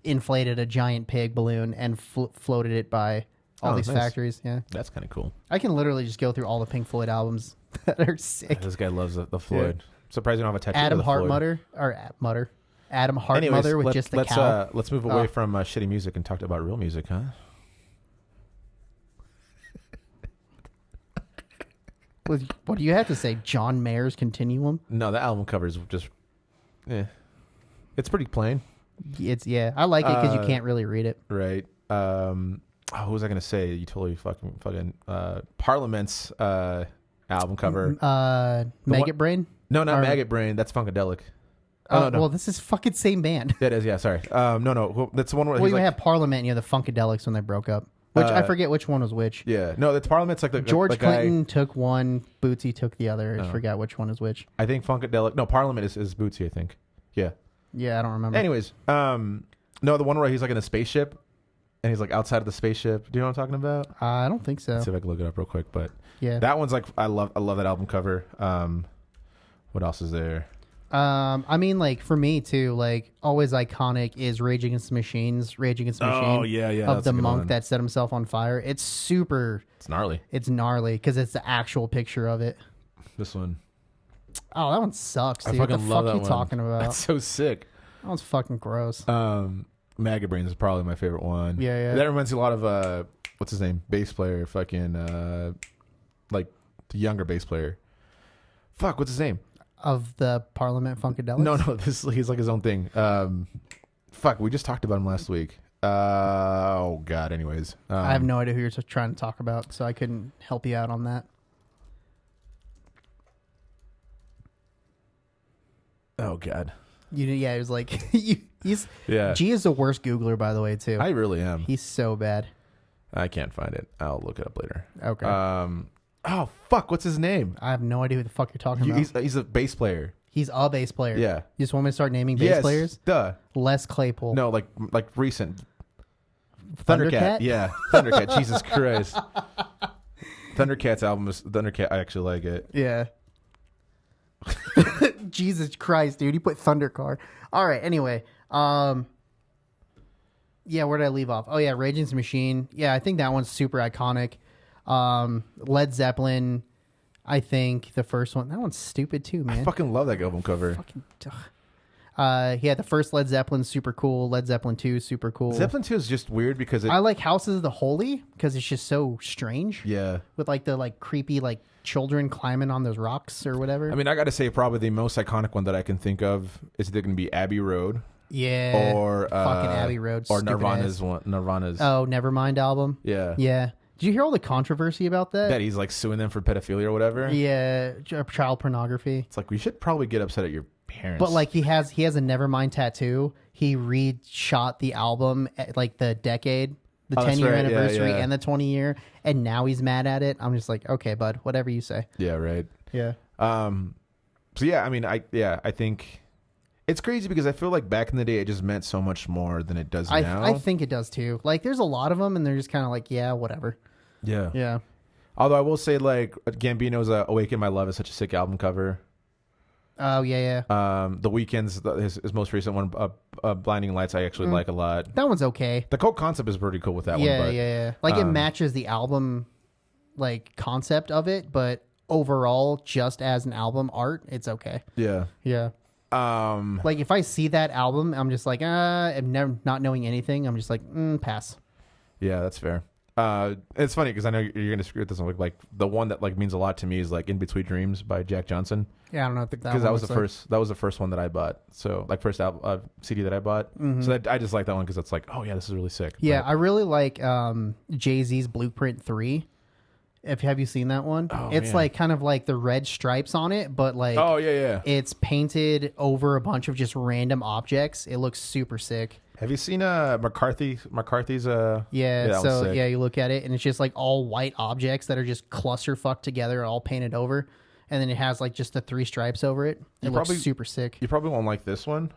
inflated a giant pig balloon and floated it by all these nice. factories. Yeah, That's kind of cool. I can literally just go through all the Pink Floyd albums that are sick. This guy loves the Floyd. Surprised you don't have a tattoo. Adam of the Floyd. Adam Hartmutter with just the cow. Let's move away from shitty music and talk about real music, huh? What do you have to say? John Mayer's Continuum? No, the album cover is just, it's pretty plain, I like it because you can't really read it. right? What was I gonna say? You totally fucking Parliament's album cover. Maggot Brain? No, not Maggot Brain. That's Funkadelic. No. No. Well, this is fucking same band. That is, yeah. Sorry. No. That's the one where Well, he's you like, have Parliament and you have the Funkadelics when they broke up. Which I forget which one was which. yeah. No, that's Parliament's like the George the guy, Clinton took one, Bootsy took the other. I forgot which one is which. I think Funkadelic. No, Parliament is Bootsy. I think. Yeah. Yeah, I don't remember. Anyways, no, the one where he's like in a spaceship, and he's like outside of the spaceship. Do you know what I'm talking about? I don't think so. Let's see if I can look it up real quick. But Yeah, that one's like I love that album cover. What else is there? I mean, like for me too, like always iconic is Rage Against the Machine's Rage Against the Machine. Oh yeah, Of that's the a good monk one. that set himself on fire. It's super. It's gnarly. It's gnarly because it's the actual picture of it. This one. Oh, that one sucks, dude. I What the fucking love fuck that you one. talking about? That's so sick. That one's fucking gross. Maggot Brains is probably my favorite one. Yeah. That reminds me a lot of what's his name? Bass player, fucking like the younger bass player. Fuck, what's his name? Of the Parliament Funkadelics? No, he's like his own thing. Fuck, we just talked about him last week. Oh god. Anyways, I have no idea who you're trying to talk about, so I couldn't help you out on that. Oh god. Yeah, it was like he's Yeah. G is the worst Googler, by the way, too. I really am. He's so bad. I can't find it. I'll look it up later. Okay. Oh fuck, what's his name? I have no idea who the fuck you're talking about. He's a bass player. He's a bass player. Yeah. You just want me to start naming bass Yes, players? duh. Les Claypool. No, like recent. Thundercat? Yeah, Thundercat. Jesus Christ. Thundercat's album is Thundercat. I actually like it. Yeah. Jesus Christ, dude. You put Thundercard. All right, anyway. Yeah, where did I leave off? Oh, yeah, Rage Against the Machine. Yeah, I think that one's super iconic. Led Zeppelin, I think the first one. That one's stupid too, man. I fucking love that album cover. Ugh. The first Led Zeppelin, super cool. Led Zeppelin 2, super cool. Zeppelin 2 is just weird because I like Houses of the Holy because it's just so strange. Yeah. With like the creepy children climbing on those rocks or whatever. I mean, I got to say probably the most iconic one that I can think of is either going to be Abbey Road. Yeah. Or fucking Abbey Road. Or Nirvana's one. Nirvana's. Oh, Nevermind album. Yeah. Yeah. Did you hear all the controversy about that? That he's like suing them for pedophilia or whatever. Yeah, child pornography. It's like we should probably get upset at your parents. But like he has a Nevermind tattoo. He reshot the album at the decade, the 10-year anniversary and the 20-year, and now he's mad at it. I'm just like, okay, bud, whatever you say. Yeah, right. Yeah. So yeah, I mean, I think it's crazy because I feel like back in the day it just meant so much more than it does now. I think it does too. Like there's a lot of them, and they're just kind of like, yeah, whatever. Yeah. Yeah. Although I will say, like, Gambino's "Awaken My Love" is such a sick album cover. Oh yeah. The Weeknd's his most recent one, "Blinding Lights," I actually like a lot. That one's okay. The whole concept is pretty cool with that one. But, Yeah. Like it matches the album, concept of it, but overall, just as an album art, it's okay. Yeah. Yeah. Like if I see that album, I'm just like, I'm never not knowing anything. I'm just like, pass. Yeah, that's fair. It's funny because I know you're gonna screw with this one. Like the one that means a lot to me is "In Between Dreams" by Jack Johnson. Yeah, I don't know if because that was the first. That was the first one that I bought. So first album CD that I bought. Mm-hmm. So I just like that one because it's like, oh yeah, this is really sick. Yeah, I really like Jay-Z's Blueprint 3. Have you seen that one? Oh, it's man. kind of the red stripes on it, but oh yeah, it's painted over a bunch of just random objects. It looks super sick. Have you seen McCarthy's? You look at it and it's just all white objects that are just clusterfucked together, all painted over, and then it has just the 3 stripes over it. It looks super sick. You probably won't like this one.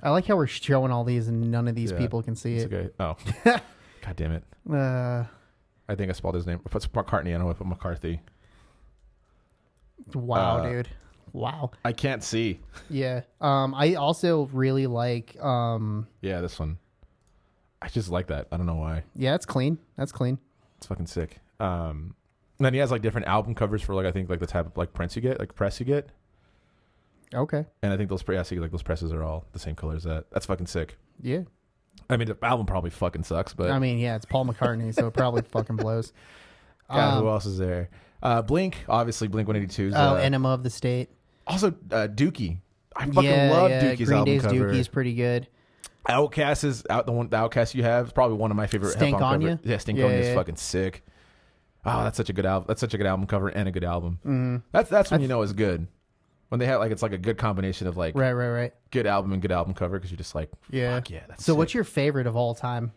I like how we're showing all these and none of these people can see it. Okay. Oh, god damn it! I think I spelled his name. If it's McCartney, I know I put McCarthy. Wow, dude. Wow. I can't see. Yeah. I also really like yeah, this one. I just like that. I don't know why. Yeah, it's clean. That's clean. It's fucking sick. And then he has different album covers for I think the type of press you get. Okay. And I think those those presses are all the same color as that. That's fucking sick. Yeah. I mean, the album probably fucking sucks, but I mean, yeah, it's Paul McCartney, so it probably fucking blows. God, who else is there? Blink, obviously Blink 182's. Enema of the State. Also, Dookie. I fucking love Dookie's Green album Day's cover. Dookie's pretty good. Outcast is out. The Outcast you have is probably one of my favorite. Stank on You. Yeah, Stank on You is fucking sick. Oh, that's such a good album. That's such a good album cover and a good album. Mm-hmm. That's when you know it's good. When they have it's a good combination of right. good album and good album cover because you're just fuck yeah, that's so sick. What's your favorite of all time?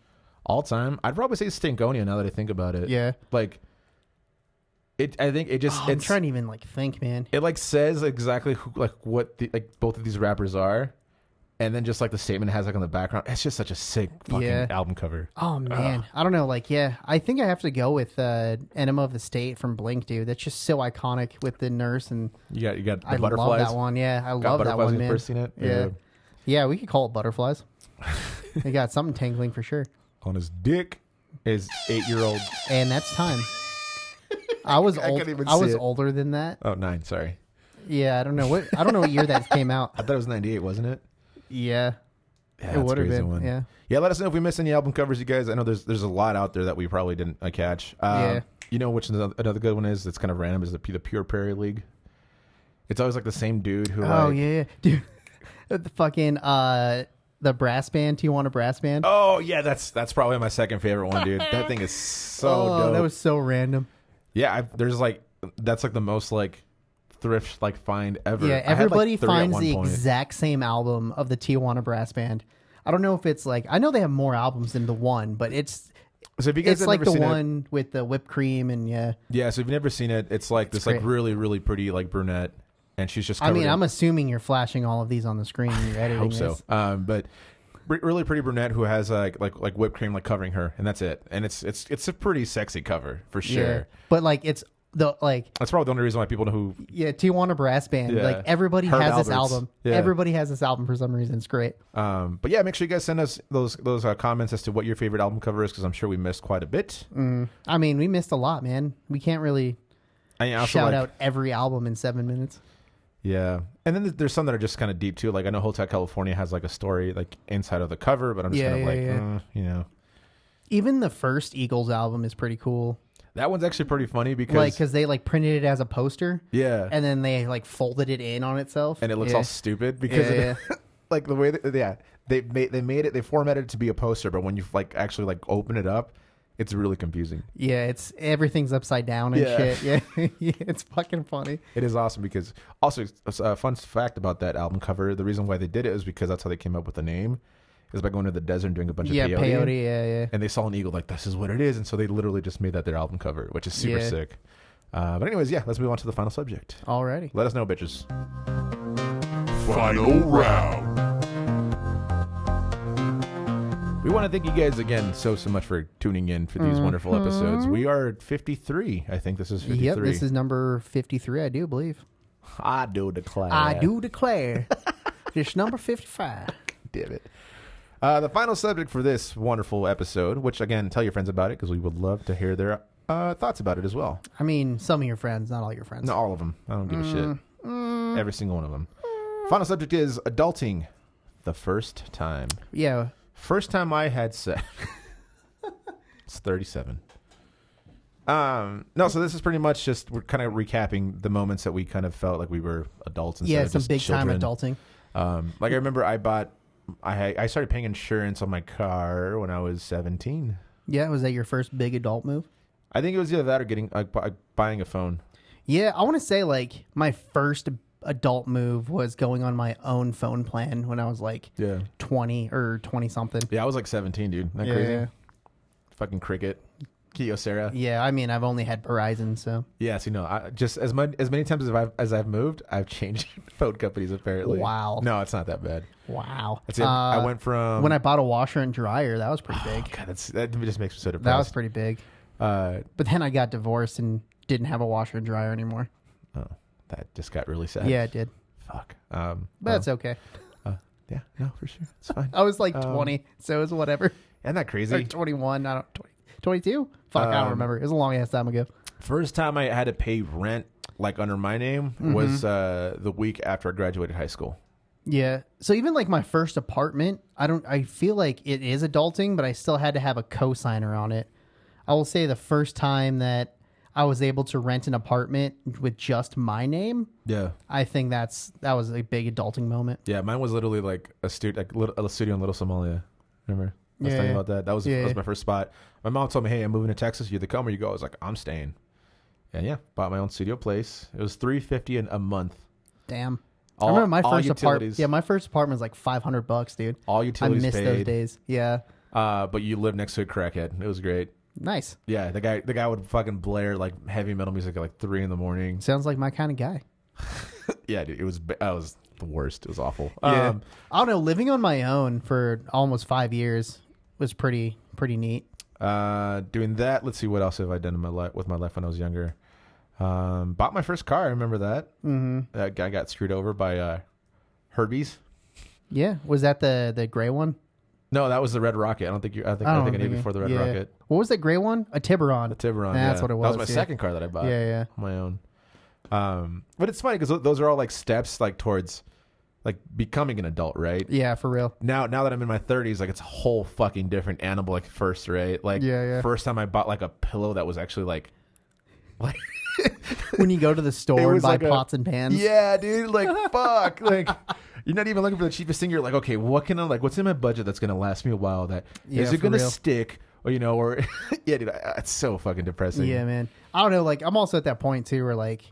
All time, I'd probably say Stankonia. Now that I think about it, yeah, I think it just. I'm trying to even think, man. It says exactly who what the, both of these rappers are, and then just the statement it has on the background. It's just such a sick fucking album cover. Oh man, I don't know. I think I have to go with "Enema of the State" from Blink, dude. That's just so iconic with the nurse and you got the I butterflies. love that one. Yeah, I love that one, man. First seen it. Yeah, we could call it butterflies. They got something tingling for sure. On his dick is 8-year-old, and that's time. I was older than that. Oh, 9. Sorry. Yeah, I don't know what year that came out. I thought it was 98, wasn't it? Yeah. It would have been. One. Yeah. Let us know if we missed any album covers, you guys. I know there's a lot out there that we probably didn't catch. You know which another good one is? That's kind of random. Is the Pure Prairie League. It's always the same dude who. Oh yeah, dude. The fucking the brass band. Tijuana Brass Band. Oh yeah, that's probably my second favorite one, dude. That thing is so dope. That was so random. Yeah, there's that's the most thrift find ever. Yeah, everybody finds the exact same album of the Tijuana Brass Band. I don't know if it's I know they have more albums than the one, but it's so if you guys it's have never seen the one with the whipped cream and yeah. So if you've never seen it, it's this really really pretty brunette, and she's just. I'm assuming you're flashing all of these on the screen when you're editing. I hope so. But really pretty brunette who has like whipped cream covering her, and that's it. And it's a pretty sexy cover for sure. Yeah. But it's that's probably the only reason why people know who. Yeah, Tijuana Brass Band. Yeah. Everybody Herb has Alberts. this album. Yeah. Everybody has this album for some reason. It's great. But yeah, make sure you guys send us those comments as to what your favorite album cover is, because I'm sure we missed quite a bit. I mean, we missed a lot, man. We can't really shout out every album in 7 minutes. Yeah. And then there's some that are just kind of deep too. Like I know Hotel California has like a story like inside of the cover, but I'm just kind of like, you know. Even the first Eagles album is pretty cool. That one's actually pretty funny because they like printed it as a poster. Yeah. And then they like folded it in on itself. And it looks all stupid because like the way they made it, they formatted it to be a poster, but when you like actually like open it up, it's really confusing. Yeah, everything's upside down and shit. Yeah. It's fucking funny. It is awesome because also a fun fact about that album cover, the reason why they did it is because that's how they came up with the name. Is by going to the desert and doing a bunch of peyote. Peyote, yeah. And they saw an eagle, like, this is what it is. And so they literally just made that their album cover, which is super sick. But anyways, let's move on to the final subject. Alrighty. Let us know, bitches. Final round. We want to thank you guys again so much for tuning in for these wonderful episodes. We are at 53. I think this is 53. Yep, this is number 53, I do believe. I do declare. I do declare. It's number 55. Damn it. The final subject for this wonderful episode, which again, tell your friends about it because we would love to hear their thoughts about it as well. I mean, some of your friends, not all your friends. No, all of them. I don't give a shit. Every single one of them. Final subject is adulting the first time. Yeah. First time I had sex. It's 37. No, so this is pretty much just, we're kind of recapping the moments that we kind of felt like we were adults instead of some just big children. time adulting. Like I remember I started paying insurance on my car when I was 17. Yeah, was that your first big adult move? I think it was either that or getting buying a phone. Yeah, I want to say like my first adult move was going on my own phone plan when I was like 20 or 20 something. Yeah, I was like 17, dude. Isn't that crazy? Fucking Cricket. Kyocera. Yeah, I mean, I've only had Verizon, so. Yeah, so I just as many times as I've moved, I've changed phone companies apparently. Wow. No, it's not that bad. Wow. That's it. I went from when I bought a washer and dryer, that was pretty big. God, that just makes me so depressed. That was pretty big. But then I got divorced and didn't have a washer and dryer anymore. Oh, that just got really sad. Yeah, it did. Fuck. But that's okay. Yeah, no, for sure. It's fine. I was like 20, so it was whatever. Isn't that crazy? Or 21, 22? Fuck, I don't remember. It was a long ass time ago. First time I had to pay rent like under my name was the week after I graduated high school. Yeah. So even like my first apartment, I feel like it is adulting, but I still had to have a cosigner on it. I will say the first time that I was able to rent an apartment with just my name. Yeah. I think that was a big adulting moment. Yeah, mine was literally like a studio in Little Somalia. Remember? I was talking about that. That was my first spot. My mom told me, "Hey, I'm moving to Texas. You either come or you go." I was like, "I'm staying." And bought my own studio place. It was $350 a month. Damn. I remember my first apartment. Yeah, my first apartment was like $500, dude. All utilities I missed those days. Yeah. But you lived next to a crackhead. It was great. Nice. Yeah, the guy would fucking blare like heavy metal music at like 3 a.m. Sounds like my kind of guy. Yeah, dude, it was the worst. It was awful. Yeah. I don't know. Living on my own for almost 5 years was pretty neat. Doing that. Let's see, what else have I done in my life when I was younger. Bought my first car. I remember that. Mm-hmm. That guy got screwed over by Herbie's. Yeah, was that the gray one? No, that was the Red Rocket. I think I need before the Red Rocket. What was that gray one? A Tiburon. That's what it was. That was my second car that I bought. Yeah. On my own. But it's funny because those are all like steps like towards like becoming an adult, right? Yeah, for real. Now that I'm in my 30s, like it's a whole fucking different animal. Like first, right? Like first time I bought like a pillow that was actually like when you go to the store and buy like pots and pans. Yeah, dude. Like fuck. Like you're not even looking for the cheapest thing. You're like, okay, what's in my budget that's gonna last me a while? Is it gonna stick? Or yeah, dude. It's so fucking depressing. Yeah, man. I don't know. Like I'm also at that point too, where like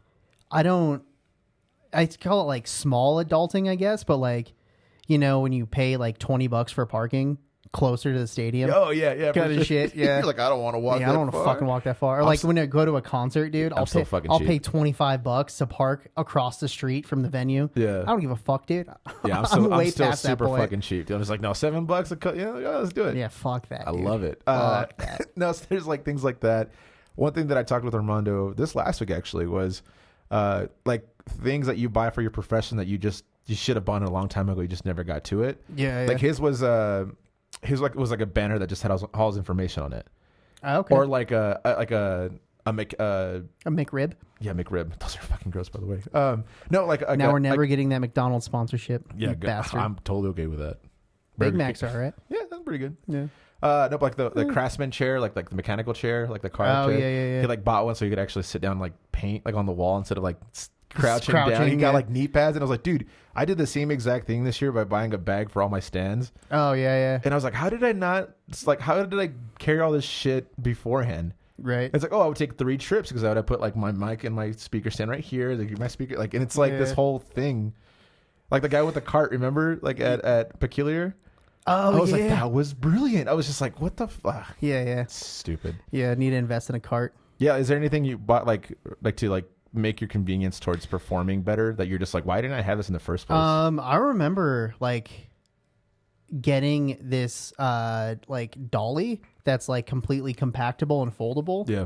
I call it like small adulting, I guess, but like, when you pay like $20 for parking closer to the stadium. Oh yeah, kind of shit. Yeah, you're like, I don't want to walk. Yeah, I don't want to fucking walk that far. Or like when I go to a concert, dude, I'll pay $25 to park across the street from the venue. Yeah, I don't give a fuck, dude. Yeah, I'm still super fucking cheap. Dude. I'm just like, no, $7 let's do it. Yeah, fuck that. I dude. love it. Fuck that. No, so there's like things like that. One thing that I talked with Armando this last week actually was like things that you buy for your profession that you should have bought a long time ago. You just never got to it. Yeah. Like his was was like a banner that just had all his information on it. Oh, okay. Or like a McRib. Yeah, McRib. Those are fucking fucking gross, by the way. No, like now we're never getting that McDonald's sponsorship. Yeah, you bastard. I'm totally okay with that. Big Macs are alright. Yeah, that's pretty good. Yeah. No, but like the Craftsman chair, like the mechanical chair, like the car chair. Yeah. He like bought one so you could actually sit down and like paint like on the wall instead of like crouching down. Crouching, He got yeah. like knee pads, and I was like, dude, I did the same exact thing this year by buying a bag for all my stands. Oh yeah. And I was like, how did I not? It's like, how did I carry all this shit beforehand? Right. It's like, oh, I would take 3 trips because I would have put like my mic and my speaker stand right here, like my speaker, like, and it's like this whole thing, like the guy with the cart. Remember, like at Peculiar. Oh, I was like, that was brilliant. I was just like, what the fuck? Yeah. Stupid. Yeah, need to invest in a cart. Yeah. Is there anything you bought like to like make your convenience towards performing better that you're just like, why didn't I have this in the first place? I remember like getting this like dolly that's like completely compactable and foldable. Yeah.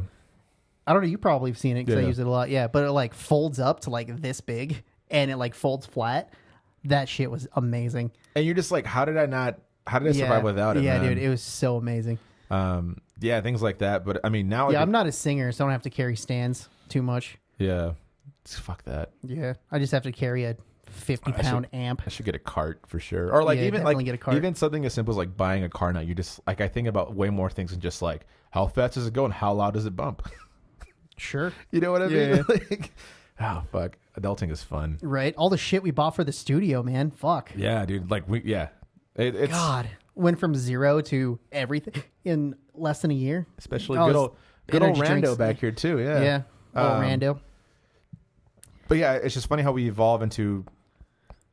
I don't know. You probably have seen it because Yeah. I use it a lot. Yeah, but it like folds up to like this big and it like folds flat. That shit was amazing. And you're just like, how did I survive without it? Yeah, man? dude, it was so amazing. Yeah, things like that. But I mean, now, Yeah, I'm not a singer, so I don't have to carry stands too much. yeah, fuck that. Yeah, I just have to carry a 50-pound amp. I should get a cart for sure. Or like Yeah, even definitely like get a cart. even something as simple as like buying a car now. You just like, I think about way more things than just like how fast does it go and how loud does it bump. Sure. You know what I mean? Yeah. Like, oh fuck, adulting is fun. Right? All the shit we bought for the studio, man. Fuck. Yeah, dude. Like it's God. Went from 0 to everything in less than a year. especially Oh, good old energy Rando drinks. back here too. Yeah. Yeah. Rando. But yeah, it's just funny how we evolve into.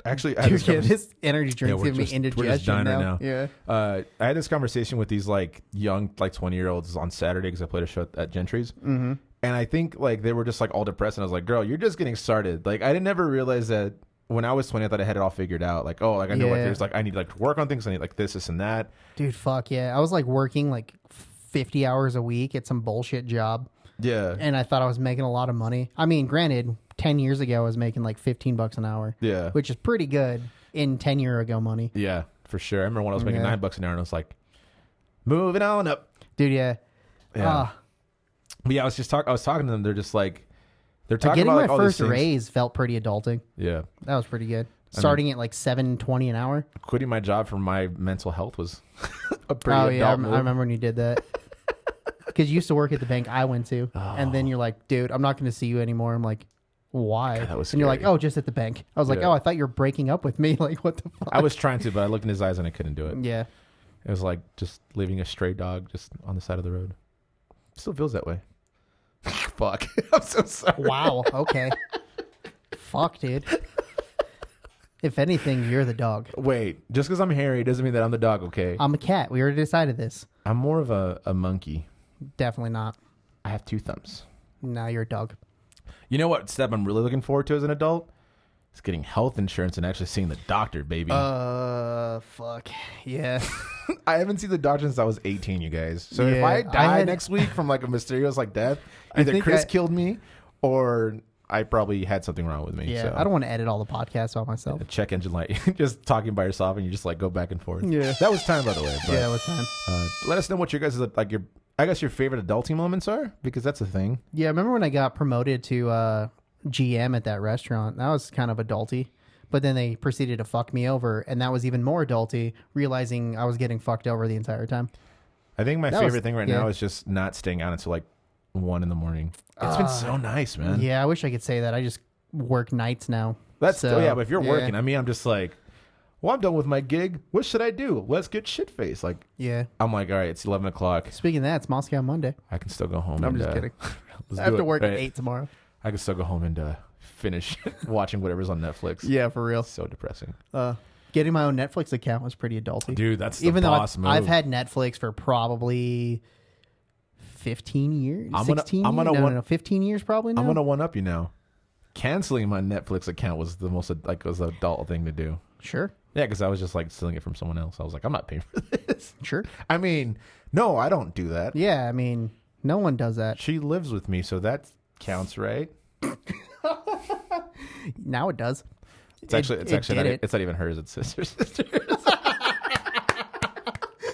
Actually, I had Dude, this yeah, convers- this energy drink's we're giving me just indigestion dying right now. now. Yeah. I had this conversation with these like young, like 20-year-olds on Saturday because I played a show at Gentry's. Mm-hmm. And I think like they were just like all depressed. And I was like, girl, you're just getting started. Like I didn't never realize that when I was 20, I thought I had it all figured out. Like, oh, like I know like Yeah. there's like, I need like to work on things. I need like this and that. Dude, fuck yeah. I was like working like 50 hours a week at some bullshit job. Yeah. And I thought I was making a lot of money. I mean, granted, 10 years ago I was making like $15 an hour. Yeah. Which is pretty good in 10 year ago money. Yeah, for sure. I remember when I was making Yeah. $9 an hour and I was like, moving on up. Dude, yeah. Yeah. But yeah, I was talking to them. They're just like, they're talking Getting about like my all these first things. raise felt pretty adulting. Yeah. That was pretty good. Starting at like $7.20 an hour. Quitting my job for my mental health was a pretty Oh adult yeah, move. I remember when you did that. Because you used to work at the bank I went to, and then you're like, "Dude, I'm not going to see you anymore." I'm like, "Why?" God, that was and you're like, scary. "Oh, just at the bank." I was like, Yeah. "Oh, I thought you were breaking up with me." Like, what the fuck? I was trying to, but I looked in his eyes and I couldn't do it. Yeah. It was like just leaving a stray dog just on the side of the road. Still feels that way. Fuck. I'm so sorry. Wow. Okay. Fuck, dude. If anything, you're the dog. Wait, just because I'm hairy doesn't mean that I'm the dog, okay? I'm a cat. We already decided this. I'm more of a monkey. Definitely not. I have 2 thumbs. Now you're a dog. You know what step I'm really looking forward to as an adult? It's getting health insurance and actually seeing the doctor, baby. Fuck. Yeah. I haven't seen the doctor since I was 18, you guys. So if Yeah, I die had- next week from like a mysterious like death, I either think Chris I- killed me or I probably had something wrong with me. Yeah. So. I don't want to edit all the podcasts by myself. A check engine light, just talking by yourself, and you just like go back and forth. Yeah. That was time, by the way. But, Yeah, what's time? let us know what your guys' like your, I guess your favorite adulting moments are, because that's a thing. Yeah, I remember when I got promoted to GM at that restaurant. That was kind of adulty. But then they proceeded to fuck me over, and that was even more adulty, realizing I was getting fucked over the entire time. I think my That favorite was- thing right yeah. now is just not staying out until like 1 a.m. It's been so nice, man. Yeah, I wish I could say that. I just work nights now. That's So, yeah. But if you're yeah. working, I mean, I'm just like, well, I'm done with my gig. What should I do? Let's get shit faced. Like, Yeah. I'm like, all right, it's 11 o'clock. Speaking of that, it's Moscow Monday. I can still go home. I'm and, just kidding. let's I have do to it, work right? at 8 tomorrow. I can still go home and finish watching whatever's on Netflix. Yeah, for real. So depressing. Getting my own Netflix account was pretty adulty. Dude, that's the Even though boss move. I've had Netflix for probably 15 years. I'm gonna- 16 I'm gonna years? want- No, 15 years probably now. I'm gonna one up you now. Canceling my Netflix account was the most like was an adult thing to do. Sure. Yeah, because I was just like stealing it from someone else. I was like, I'm not paying for this. Sure. I mean, no, I don't do that. Yeah, I mean, no one does that. She lives with me, so that counts, right? Now it does. It's actually it not, did it. it's not even hers. It's sister's.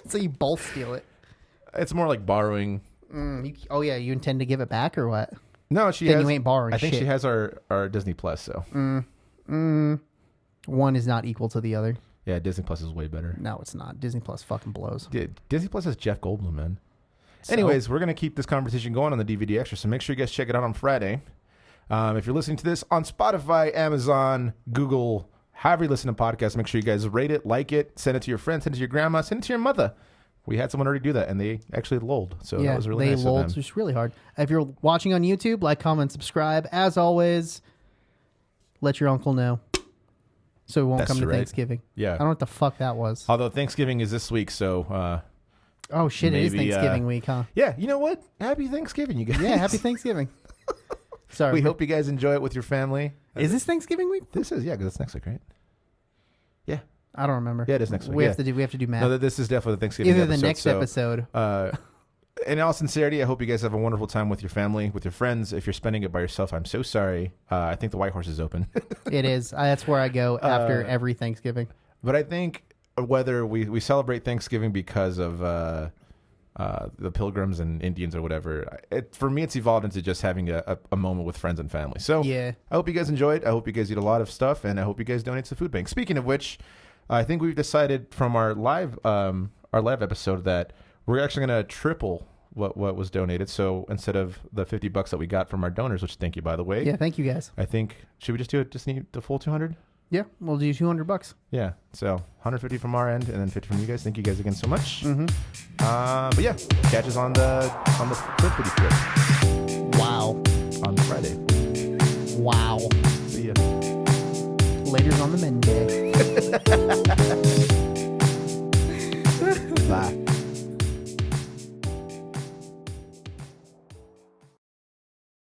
So you both steal it. It's more like borrowing. Oh yeah, you intend to give it back or what? No, she then has. you ain't borrowing I think shit. she has our Disney Plus. So One is not equal to the other. yeah, Disney Plus is way better. No, it's not. Disney Plus fucking blows. Disney Plus has Jeff Goldblum, man. So- Anyways, we're gonna keep this conversation going on the DVD Extra, so make sure you guys check it out on Friday. If you're listening to this on Spotify, Amazon, Google, however you listen to podcasts, make sure you guys rate it, like it, send it to your friends, send it to your grandma, send it to your mother. We had someone already do that, and they actually lolled. So that was really nice of them. They just really hard. If you're watching on YouTube, like, comment, subscribe. As always, let your uncle know so he won't That's come to right. Thanksgiving. Yeah. I don't know what the fuck that was. Although Thanksgiving is this week, so Oh, shit, it is maybe, Thanksgiving week, huh? yeah, you know what? Happy Thanksgiving, you guys. Yeah, happy Thanksgiving. Sorry. We hope you guys enjoy it with your family. Is this Thanksgiving week? This is, yeah, because it's next week, right? Yeah. I don't remember. Yeah, it is next week. We yeah. have to do math. No, this is definitely the Thanksgiving Either episode. the next episode. In all sincerity, I hope you guys have a wonderful time with your family, with your friends. If you're spending it by yourself, I'm so sorry. I think the White Horse is open. It is. That's where I go after every Thanksgiving. But I think whether we celebrate Thanksgiving because of the Pilgrims and Indians or whatever, for me, it's evolved into just having a moment with friends and family. So Yeah. I hope you guys enjoy it. I hope you guys eat a lot of stuff, and I hope you guys donate to the food bank. Speaking of which, I think we've decided from our live episode that we're actually going to triple what was donated. So instead of the $50 that we got from our donors, which thank you, by the way. Yeah, thank you guys. I think, should we just do it? Just need the full 200? Yeah, we'll do $200. Yeah. So 150 from our end and then 50 from you guys. Thank you guys again so much. Mm-hmm. But yeah, catch us on the flippity flip Wow. on Friday. Wow. See ya. Later's on the men day.